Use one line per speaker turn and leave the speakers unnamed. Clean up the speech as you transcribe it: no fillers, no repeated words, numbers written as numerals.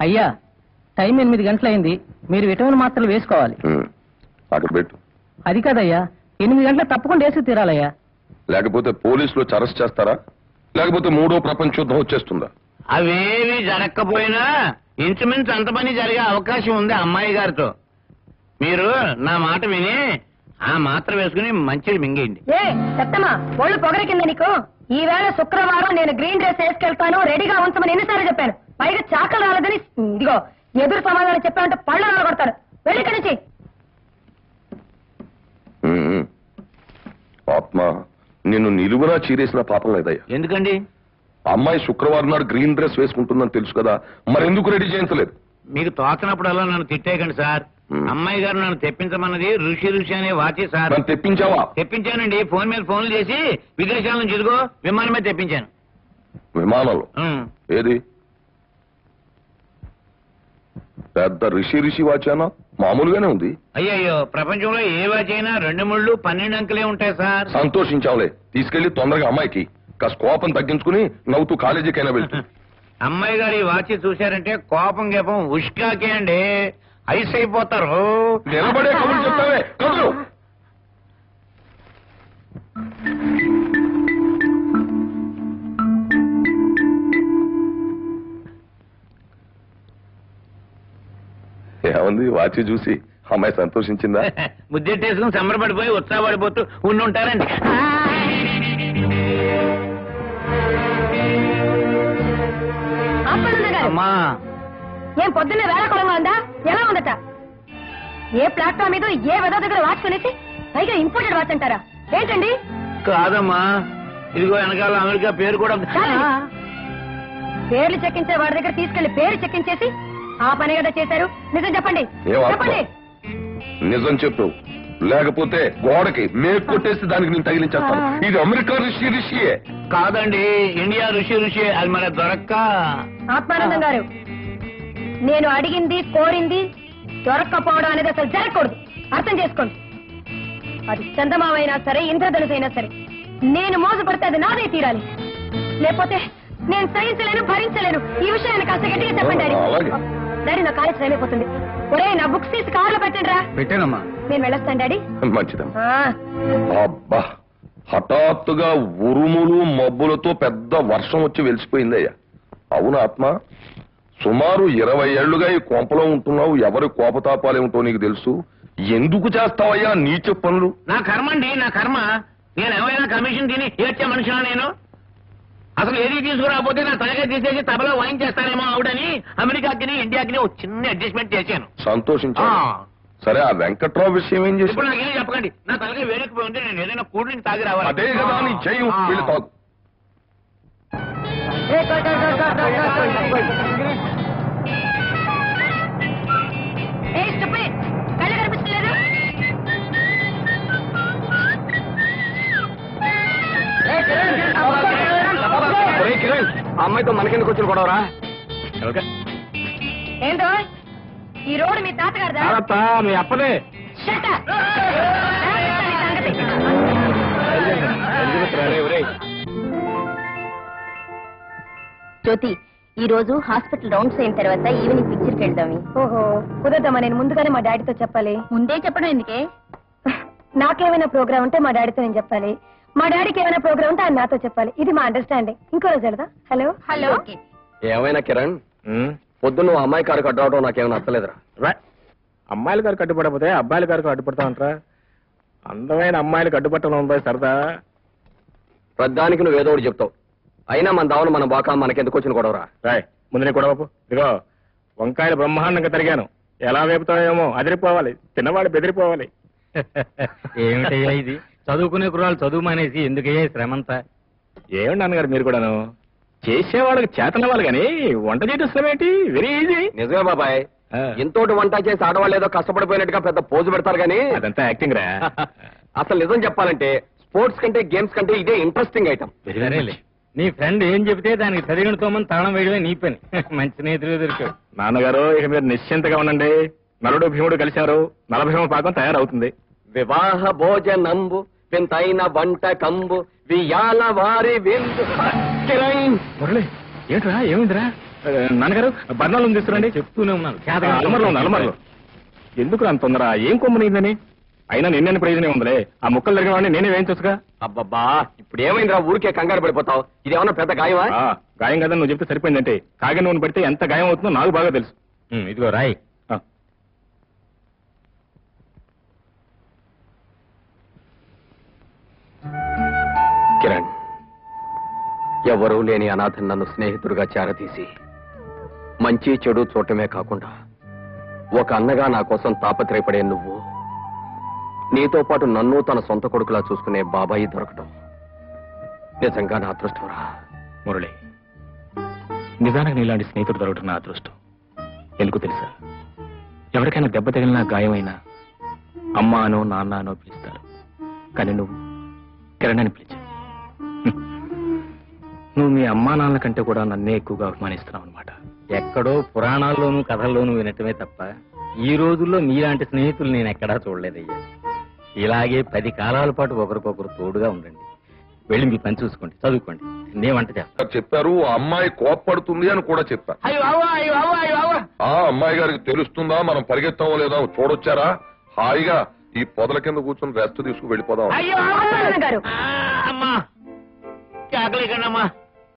అయ్యా టైం 8 గంటలైంది, మీరు విటమిన్ మాత్రలు వేసుకోవాలి.
అక్కడ పెట్టు.
అది కాదయ్యా, 8 గంటల తప్పకుండా వేసుకు తీరాలయ్యా.
లేకపోతే పోలీసులు అరెస్ట్ చేస్తారా, లేకపోతే 3వ ప్రపంచ యుద్ధం వచ్చేస్తుందా?
అవేవి జరగకపోయినా ఇంచుమించు అంత పని జరిగే అవకాశం ఉంది అమ్మాయి గారితో. మీరు నా మాట విని ఆ మాత్ర వేసుకుని మంచిది మింగేయండి.
చెత్తమా ఒళ్ళు పొగరికింద నీకు. ఈవేళ శుక్రవారం నేను గ్రీన్ డ్రెస్ వేసుకెళ్తాను, రెడీగా ఉంచమని ఎన్నిసార్లు చెప్పాను. పైగా చాకలు రాలేదని ఇదిగో ఎదురు సమాధానం చెప్పామంటే పళ్ళు రాలగొడతాను. వెళ్ళి ఇక్కడి నుంచి.
ఆత్మ నిన్ను నిలువునా చీరేసిన పాపం లేదయ్యా.
ఎందుకండి?
అమ్మాయి శుక్రవారం నాడు గ్రీన్ డ్రెస్ వేసుకుంటుందని తెలుసు కదా, మరి ఎందుకు రెడీ చేయించలేదు?
మీకు తోచనప్పుడల్లా నన్ను తిట్టేయకండి సార్. అమ్మాయి గారు నన్ను తెప్పించమన్నది ఋషి అనే వాచి సార్.
నన్ను తెప్పించావా?
తెప్పించానండి. ఫోన్ మీద ఫోన్లు చేసి విదేశాల నుంచి ఇదిగో విమానం మీద తెప్పించాను.
విమానంలో? ఏది పెద్ద ఋషి వాచానా? మామూలుగానే ఉంది.
అయ్యయ్యో, ప్రపంచంలో ఏ వాచ్ అయినా 2 ముళ్ళు 12 అంకెలే ఉంటాయి సార్.
సంతోషించావులే, తీసుకెళ్లి తొందరగా అమ్మాయికి కాస్త కోపం తగ్గించుకుని నవ్వుతూ కాలేజీకైనా వెళ్తూ.
అమ్మాయి గారు ఈ వాచి చూశారంటే కోపం గేపం ఉష్కాకే అండి, ఐస్ అయిపోతారు.
నిలబడే కబుర్లు చెప్తావే కబురు. ఏముంది వాచి చూసి అమ్మాయి సంతోషించిందా?
ముద్దెట్టేసుకుని సంబరపడిపోయి ఉత్సాహపడిపోతూ ఉండుంటారండి. అమ్మా,
ఏం పొద్దున్నే వేళకోళంగా ఉందా? ఎలా ఉందట? ఏ ప్లాట్ఫామ్ మీద ఏ వెద దగ్గర వాచ్ కొనేసి పైగా ఇంపోర్టెడ్ వాచ్ అంటారా ఏంటండి?
కాదమ్మా, ఇదిగో వెనకాల అమెరికా పేరు కూడా.
పేర్లు చెక్కించే వాడి దగ్గర తీసుకెళ్లి పేరు చెక్కించేసి ఆ పని కదా చేశారు. నిజం చెప్పండి, చెప్పండి.
నిజం చెప్పు, లేకపోతే గోడకి మేకు కొట్టేసి దానికి నేను తగిలించేస్తాను. ఇది అమెరికా ఋషియే.
కాదండి, ఇండియా ఋషి. అది మన దొరక్క.
ఆత్మానందం గారు, నేను అడిగింది కోరింది దొరక్కపోవడం అనేది అసలు జరగకూడదు. అర్థం చేసుకోండి. అది చందమామైనా సరే, ఇంద్రధనుసైనా సరే, నేను మోసపడితే అది నాదే తీరాలి. లేకపోతే నేను సహించలేను, భరించలేను. ఈ విషయాన్ని కాస్త గట్టిగా చెప్పండి డాడీ. డాడీ, నా కాలేజ్ టైం అయిపోతుంది. ఒరే, నా బుక్స్ తీసి కార్లో పెట్టండి రా.
పెట్టానమ్మా.
నేను వెళ్ళొస్తాను డాడీ.
మంచిదమ్మా. అబ్బా, హఠాత్తుగా ఉరుములు మబ్బులతో పెద్ద వర్షం వచ్చి వెలిసిపోయిందయ్యా. అవును ఆత్మ, సుమారు 20 ఏళ్లుగా ఈ కొంపలో ఉంటున్నావు. ఎవరి కోపతాపాలేమిటో నీకు తెలుసు. ఎందుకు చేస్తావయ్యా నీచ పనులు?
నా కర్మ అండి, నా కర్మ. నేను ఎవరైనా కమిషన్ తిని ఏడ్చే మనిషినా నేను? అసలు ఏది తీసుకురాకపోతే నా తలగా తీసేసి తబలా వాయించేస్తానేమో ఆవిడని అమెరికాకి ఇండియాకి ఒక చిన్న అడ్జస్ట్మెంట్ చేశాను.
సంతోషించా. సరే, ఆ వెంకట్రావు విషయం ఏం చేసి?
ఇప్పుడు నాకేం చెప్పకండి. నా తలగా వేరేకపోయింటే నేను ఏదైనా కూల్ డ్రింక్ తాగి రావాలి.
అదే కదా నీ చెయ్యి. వీళ్ళు తాగు.
కళ్ళు కనిపిస్తలేదు.
అమ్మాయితో మనకెందుకు వచ్చిన గొడవరా?
ఏంటో ఈ రోడ్డు మీ తాతగారిదా?
మీ అప్పదే.
జ్యోతి, ఈ రోజు హాస్పిటల్ రౌండ్స్ అయిన తర్వాత ఈవినింగ్ పిక్చర్కి వెళ్దాం. ఓహో, కుదరదమ్మా. నేను ముందుగానే మా డాడీతో చెప్పాలి. ముందే చెప్పడం ఎందుకే? నాకేమైనా ప్రోగ్రామ్ ఉంటే మా డాడీతో నేను చెప్పాలి. మా డాడీకి ఏమైనా ప్రోగ్రామ్ ఉంటే ఆయన నాతో చెప్పాలి. ఇది మా అండర్స్టాండింగ్. ఇంకో రోజు వెళ్దా? Hello hello.
ఏమైనా కిరణ్, పొద్దున్న నువ్వు అమ్మాయి కారు కట్టవడం నాకేమైనా నచ్చలేదురా.
అమ్మాయిల గారు కట్టుబడపోతే అబ్బాయిల గారు అడ్డుపడతామంటారా? అందమైన అమ్మాయిలు కట్టుబట్టడం ఉందా సరదా?
ప్రధానికి నువ్వు ఏదో ఒకటి చెప్తావు. అయినా మన దావన మన బాక మనకెందుకు వచ్చిన గొడవరా?
రాయ్, ముందు నీ గొడవపు. ఇదిగో, వంకాయలు బ్రహ్మాండంగా తరిగాను. ఎలా వేపుతావేమో, అదిరిపోవాలి. తిన్నవాడు బెదిరిపోవాలి.
ఏమిటయ్యా ఇది? చదువుకునే కుర్రాలు చదువు మానేసి ఎందుకయ్యా శ్రమంతా?
ఏమండి నాన్నగారు మీరు కూడాను? చేసేవాళ్ళకి చేతనవ్వాలి కానీ వంట చేయడం శ్రమ ఏంటి? Very easy.
నిజమే బాబాయ్, ఎంతోటి వంట చేసి ఆడవాళ్ళు ఏదో కష్టపడిపోయినట్టుగా పెద్ద పోజు పెడతారు కానీ
అదంతా యాక్టింగ్ రా.
అసలు నిజం చెప్పాలంటే స్పోర్ట్స్ కంటే గేమ్స్ కంటే ఇదే ఇంట్రెస్టింగ్ ఐటమ్.
సరేలే, నీ ఫ్రెండ్ ఏం చెబితే దానికి చదివినతోమని తాళం వేయడమే నీ పని. మంచి స్నేహితులు దొరికావు.
నాన్నగారు, ఇక మీరు నిశ్చింతగా ఉండండి. నలుడు భీముడు కలిశారు, నలభీమ పాకం తయారవుతుంది.
వివాహ భోజనంబు వింతైన వంట కంబు వియాల వారి విందు.
మురళి, ఏంట్రా ఏమిందిరా? నాన్నగారు బర్ణాలు తీసుకురండి.
చెప్తూనే ఉన్నాను.
అలమర్లో ఉంది, అలమర్లో. ఎందుకు అంత తొందర? ఏం కొమ్మనైందని? అయినా నిన్నని ప్రయోజనం ఉందిలే. ఆ ముక్కలు జరిగిన వాడిని నేనే వేయించొచ్చుగా.
అబ్బబ్బా, ఇప్పుడు ఏమైందిరా? ఊరికే కంగారు పడిపోతావు. ఇదేమన్నా పెద్ద గాయమా?
గాయం కదా నువ్వు చెప్తే సరిపోయిందంటే. కాగి నూనె పడితే ఎంత గాయం అవుతుందో నాకు బాగా తెలుసు.
ఇదిగో రాయ్.
కిరణ్, ఎవరూ లేని అనాథను నన్ను స్నేహితుడిగా చేరతీసి మంచి చెడు చూడటమే కాకుండా ఒక అన్నగా నా కోసం తాపత్రయపడే నువ్వు, నీతో పాటు నన్ను తన సొంత కొడుకులా చూసుకునే బాబాయి దొరకటం నిజంగా నా అదృష్టంరా.
మురళి, నిజానికి నీలాంటి స్నేహితుడు దొరకటం నా అదృష్టం. ఎందుకు తెలుసా? ఎవరికైనా దెబ్బ తగిలినా గాయమైనా అమ్మ అనో నాన్న అనో పిలుస్తారు. కానీ నువ్వు కిరణ్ అని పిలిచావు. నువ్వు మీ అమ్మా నాన్నల కంటే కూడా నన్నే ఎక్కువగా అభిమానిస్తున్నావు అనమాట.
ఎక్కడో పురాణాల్లోనూ కథల్లోనూ వినటమే తప్ప ఈ రోజుల్లో మీలాంటి స్నేహితులు నేను ఎక్కడా చూడలేదయ్యా. ఇలాగే 10 కాలాల పాటు ఒకరికొకరు తోడుగా ఉండండి. వెళ్ళి మీ పని చూసుకోండి, చదువుకోండి. నేను వంట చేస్తాను.
చెప్పారు ఆ అమ్మాయి కోప్పడుతుంది అని కూడా చెప్పారు. ఆ అమ్మాయి గారికి తెలుస్తుందా మనం పరిగెత్తామో లేదా చూడొచ్చారా? హాయిగా ఈ పొదల కింద కూర్చొని రెస్ట్ తీసుకు వెళ్ళిపోదాం.
అయ్యో అమ్మా, కేకలేకండి అమ్మా.